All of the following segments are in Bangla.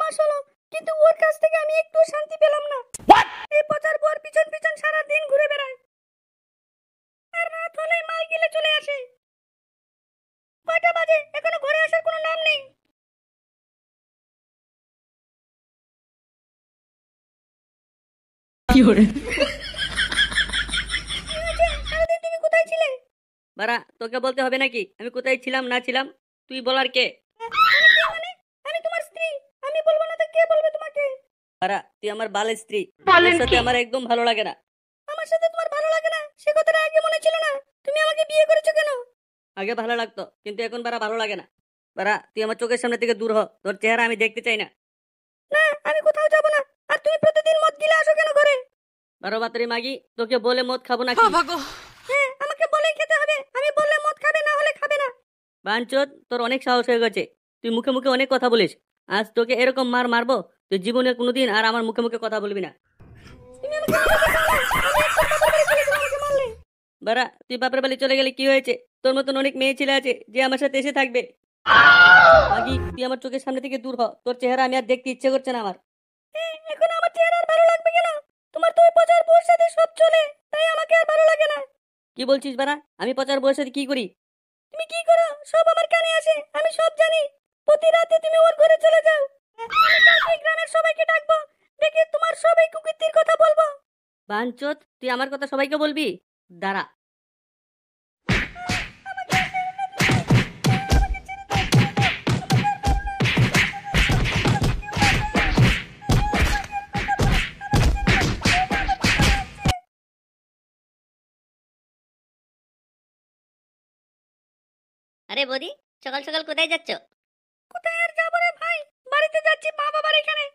মাস হলো, কিন্তু ওর কাছ থেকে আমি একটু শান্তি পেলাম না। এই পচার বউর পিছন পিছন সারা দিন ঘুরে বেড়ায়, আর রাত হলেই মাল গিলে চলে আসে। কয়টা বাজে এখনো ঘরে আসার কোনো নাম নেই। কি হরে সারাদিন তুমি কোথায় ছিলে? বাড়া, তোকে বলতে হবে নাকি আমি কোথায় ছিলাম না ছিলাম? তুই বলার কে? মানে আমি তোমার স্ত্রী, আমি বলবো না তো কে বলবে তোমাকে? বাড়া, তুই আমার বালের স্ত্রী, তোর সাথে আমার একদম ভালো লাগে না। আমার সাথে তোমার ভালো লাগে না সে কথাটা আগে মনে ছিল না। তুমি আমাকে বিয়ে করেছো কেন? আগে ভালো লাগতো, কিন্তু এখন বাড়া ভালো লাগে না। বাড়া, তুই আমার চোখের সামনে থেকে দূর হ, তোর চেহারা আমি দেখতে চাই না। না, আমি কোথাও যাব না। আর তুমি প্রতিদিন মদ গিলে আসো কেন ঘরে? বারো বাতারি মাগি, তোকে বলে মদ খাবো নাকি? হ্যাঁ, আমাকে বলেই খেতে হবে। আমি বললে মদ খাবে, না হলে খাবে না। বাঞ্চোদ, তোর অনেক সাহস হয়ে গেছে, তুই মুখে মুখে অনেক কথা বলিস। আজ তোকে এরকম মার মারবো, তুই জীবনে কোনোদিন আর আমার মুখে মুখে কথা বলবি না। তুমি আমাকে মারতে পারো না। আমি একবার বাপের বাড়ি চলে যাব আমাকে মারলে। বাড়া, তুই বাপের বাড়ি চলে গেলে কি হয়েছে? তোর মতন অনেক মেয়ে ছেলে আছে যে আমার সাথে এসে থাকবে। মাগি, তুই আমার চোখের সামনে থেকে দূর হ, তোর চেহারা আমি আর দেখতে ইচ্ছে করছে না আমার। এখন আমার চেহারা আর ভালো লাগবে কেন? তোমার তো ওই পচার বউর সাথে সব চলে, তাই আমাকে আর ভালো লাগে না। কি বলছিস বাড়া? আমি পচার বউয়ের সাথে কি করি? তুমি কি করো সব আমার কানে আসে, আমি সব জানি। প্রতি রাতে তুমি ওর ঘরে চলে যাও। আমি কালকে গ্রামের সবাইকে ডাকবো, ডেকে তোমার সবাই কুকীর্তির কথা বলবো। বাঞ্চোদ, তুই আমার কথা সবাইকে বলবি? দাঁড়া। আরে বৌদি, সকাল সকাল কোথায় যাচ্ছ? কোথায় আর যাবো রে ভাই, বাড়িতে যাচ্ছি, মা বাবার এখানে।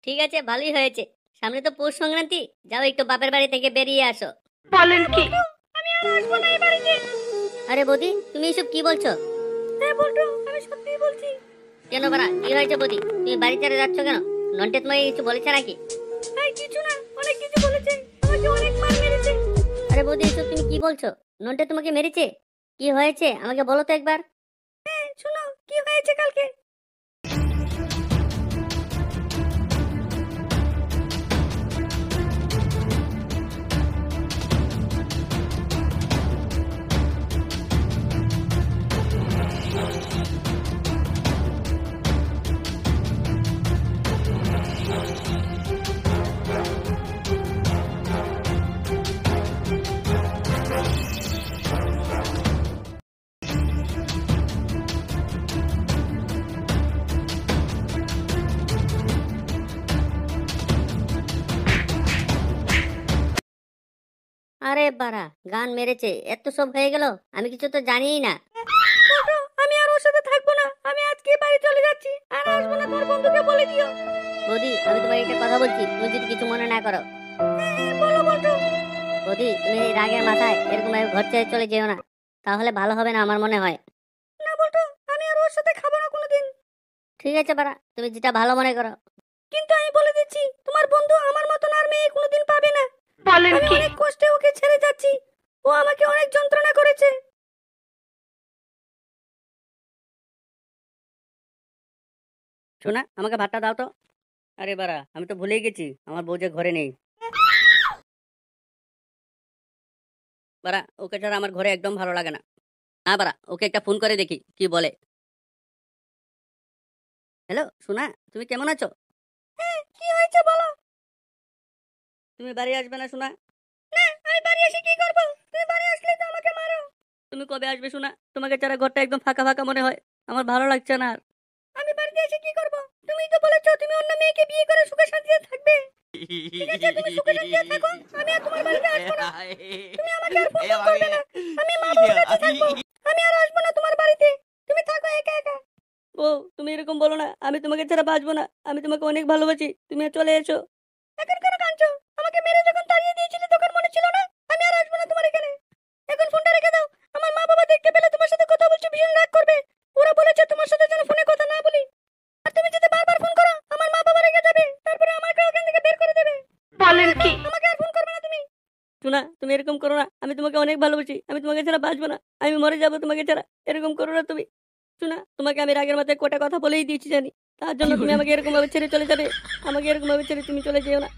ঠিক আছে, ভালোই হয়েছে। সামনে তো পৌষ সংক্রান্তি, যাও একটু বাপের বাড়ি থেকে বেরিয়ে আসো। বলেন কি? আমি আর আসবো না এই বাড়িতে। আরে বৌদি, তুমি এসব কি বলছো? হ্যাঁ বলতো, আমি সত্যিই বলছি। কেন বাড়া, কি হয়েছে বৌদি? তুমি বাড়ি ছেড়ে যাচ্ছ কেন? নন্টে তোমায় কিছু বলেছে নাকি? ভাই কিছু না, অনেক কিছু বলেছে, আমাকে অনেক মার মেরেছে। আরে বৌদি, এসব তুমি কি বলছো? নন্টে তোমাকে মেরেছে? কি হয়েছে আমাকে বলো তো একবার। হ্যাঁ শোনো, কি হয়েছে কালকে। আরে বাড়া, গান মেরেছে, এত সব হয়ে গেল, আমি কিছু তো জানিই না। বলতো, আমি আর ওর সাথে থাকবো না, আমি আজকে বাড়ি চলে যাচ্ছি, আর আসবো না। তোমার বন্ধুকে বলে দিও। বৌদি, আমি তোমার একটা কথা বলছি, তুমি যদি কিছু মনে না করো। বলো বলতো। বৌদি, তুমি এই রাগের মাথায় এরকম ভাবে ঘর ছেড়ে চলে যেও না, তাহলে ভালো হবে না আমার মনে হয়। না বলতো, আমি আর ওর সাথে খাবো না কোনোদিন। ঠিক আছে বাড়া, তুমি যেটা ভালো মনে করো। কিন্তু আমি বলে দিচ্ছি, তোমার বন্ধু আমার মতন আর মেয়ে কোনোদিন পাবে না। বলেন কি? আমি অনেক কষ্টে ওকে ছেড়ে যাচ্ছি, ও আমাকে অনেক যন্ত্রণা করেছে। শোনা, আমাকে ভাতটা দাও তো। আরে বাড়া, আমি তো ভুলেই গেছি আমার বউ যে ঘরে নেই। বাড়া, ওকে ছাড়া আমার ঘরে একদম ভালো লাগে না। না বাড়া, ওকে একটা ফোন করে দেখি কি বলে। হ্যালো সোনা, তুমি কেমন আছো? হ্যাঁ, কি হয়েছে বলো। তুমি বাড়ি আসবে না সোনা? না, আমি বাড়ি এসে কি করব? তুমি বাড়ি আসলে তো আমাকে মারো। তুমি কবে আসবে সোনা? তোমাকে ছাড়া ঘরটা একদম ফাঁকা ফাঁকা মনে হয়, আমার ভালো লাগছে না আর। আমি বাড়িতে এসে কি করব? তুমিই তো বলেছো তুমি অন্য মেয়েকে বিয়ে করে সুখে শান্তিতে থাকবে। ঠিক আছে, তুমি সুখে শান্তিতে থাকো, আমি আর তোমার বাড়িতে আসবো না। তুমি আমাকে আর ফোন করবে না, আমি মা বাবার কাছে থাকবো। আমি আর আসবো না তোমার বাড়িতে, তুমি থাকো একা একা। ও, তুমি এরকম বলো না, আমি তোমাকে ছাড়া বাঁচবো না, আমি তোমাকে অনেক ভালোবাসি, তুমি আর চলে এসো। এখন কেন কাঁদছো? আমাকে মেরে যখন তাড়িয়ে দিয়েছিলে তখন মনে ছিল না? আমি আর আসবো না তোমার এখানে। এখন ফোনটা রেখে দাও। আমার মা বাবা দেখতে পেলে তোমার সাথে কথা বলছি ভীষণ রাগ করবে। ওরা বলেছে তোমার সাথে যেন ফোনে কথা না বলি। আর তুমি যদি বারবার ফোন করো, আমার মা বাবা রেগে যাবে, তারপরে আমাকে ওখান থেকে বের করে দেবে। বলেন কি? আমাকে আর ফোন করবে না তুমি। শোনা, তুমি এরকম করো না, আমি তোমাকে অনেক ভালোবাসি, আমি তোমাকে ছাড়া বাঁচবো না, আমি মরে যাবো তোমাকে ছাড়া, এরকম করো না তুমি। শোনা, তোমাকে আমি রাগের মাথায় কটা কথা বলেই দিয়েছি জানি, তার জন্য তুমি আমাকে এরকম ভাবে ছেড়ে চলে যাবে? আমাকে এরকম ভাবে ছেড়ে তুমি চলে যেও না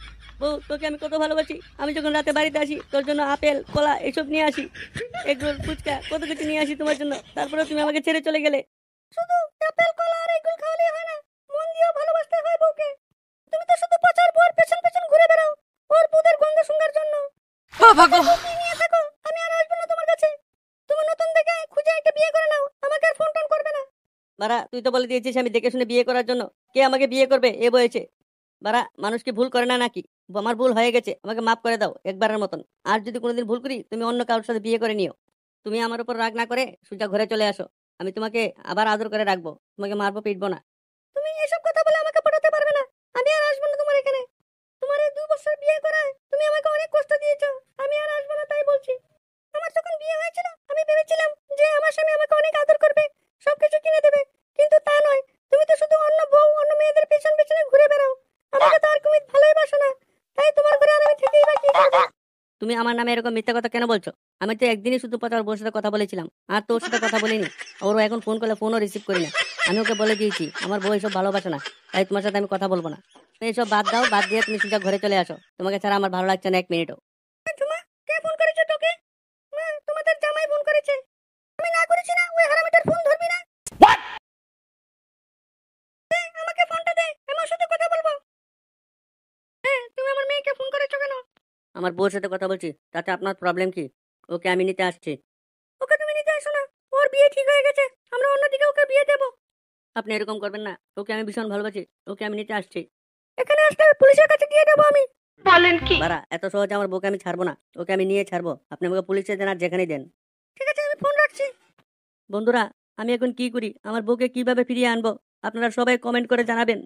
বউ। তোকে আমি কত ভালোবাসি। আমি যখন রাতে বাড়িতে আসি তোর জন্য আপেল কলা এসব নিয়ে আসি, এগরোল ফুচকা কত কিছু নিয়ে আসি তোমার জন্য, তারপরে তুমি আমাকে ছেড়ে চলে গেলে। শুধু আপেল কলা আর এগুলো খাওয়ালেই হয় না, মন দিয়েও ভালোবাসতে হয় বউকে। তুমি তো শুধু পচার বউয়ের পেছন পেছন ঘুরে বেড়াও ওর বুদের গন্ধ শুঙ্গার জন্য। তুমি নিয়ে থাকো, আমি আর আসবো না তোমার কাছে। তুমি নতুন দেখে খুঁজে একটা বিয়ে করে নাও, আমাকে আর ফোন টোন করবে না। বাড়া তুই তো বলে দিয়েছিস আমি দেখে শুনে বিয়ে করার জন্য। কে আমাকে বিয়ে করবে এ বয়সে? বাড়া মানুষ কি ভুল করে না নাকি? আমার ভুল হয়ে গেছে, আমাকে মাফ করে দাও একবারের মতন। আর যদি কোনোদিন ভুল করি তুমি অন্য কারোর সাথে বিয়ে করে নিও। তুমি আমার উপর রাগ না করে সোজা ঘরে চলে আসো, আমি তোমাকে আবার আদর করে রাখবো, তোমাকে মারবো পিটবো না। তুমি এসব কথা বলে আমাকে পটাতে পারবে না, আমি আর আসবো না তোমার এখানে। তোমার এই 2 বছর বিয়ে করায় তুমি আমাকে অনেক কষ্ট দিয়েছো, আমি আর আসবো না তাই বলছি। আমার যখন বিয়ে হয়েছিল আমি ভেবেছিলাম যে আমার স্বামী আমাকে অনেক আদর করবে, সবকিছু কিনে দেবে, কিন্তু তা নয়। তুমি তো শুধু অন্য বউ অন্য মেয়েদের পেছন পেছনে ঘুরে বেড়াও। আমাকে তো আর তুমি ভালোই বাসো না, তাই তোমার ঘরে আর আমি থেকেই বা কি করবো? তুমি আমার নামে এরকম মিথ্যা কথা কেন বলছো? আমি তো একদিনই শুধু পচার বউর সাথে কথা বলেছিলাম, আর তোর সাথে কথা বলিনি। ওরও এখন ফোন করলে ফোনও রিসিভ করি না। আমি ওকে বলে দিয়েছি আমার বউ এসব ভালোবাসে না, তাই তোমার সাথে আমি কথা বলবো না। তুমি এসব বাদ দাও, বাদ দিয়ে তুমি সোজা ঘরে চলে আসো। তোমাকে ছাড়া আমার ভালো লাগছে না 1 মিনিটও। তোমা কে ফোন করেছে তোকে? মা, তোমাদের জামাই ফোন করেছে। আমি না করেছি না, ওই হারামিটার ফোন ধরবি না। দে, আমাকে ফোনটা দে, আমি ওর সাথে কথা বলবো। হ্যাঁ, তুমি আমার মেয়েকে ফোন করেছো কেন? আমার বউর সাথে কথা বলছি, তাতে আপনার প্রবলেম কি? ওকে আমি নিতে আসছি। ওকে তুমি নিতে আসো না, ওর বিয়ে ঠিক হয়ে গেছে, আমরা অন্যদিকে ওকে বিয়ে দেবো। আপনি এরকম করবেন না, ওকে আমি ভীষণ ভালোবাসি, ওকে আমি নিতে আসছি। এখানে আসলে পুলিশের কাছে দিয়ে দেবো আমি। বলেন কি? বাড়া এত সহজে আমার বউকে আমি ছাড়বো না, ওকে আমি নিয়ে ছাড়বো। আপনি আমাকে পুলিশে দেন আর যেখানেই দেন। ঠিক আছে, আমি ফোন রাখছি। বন্ধুরা আমি এখন কি করি, আমার বউকে কিভাবে ফিরিয়ে আনবো? আপনারা সবাই কমেন্ট করে জানাবেন।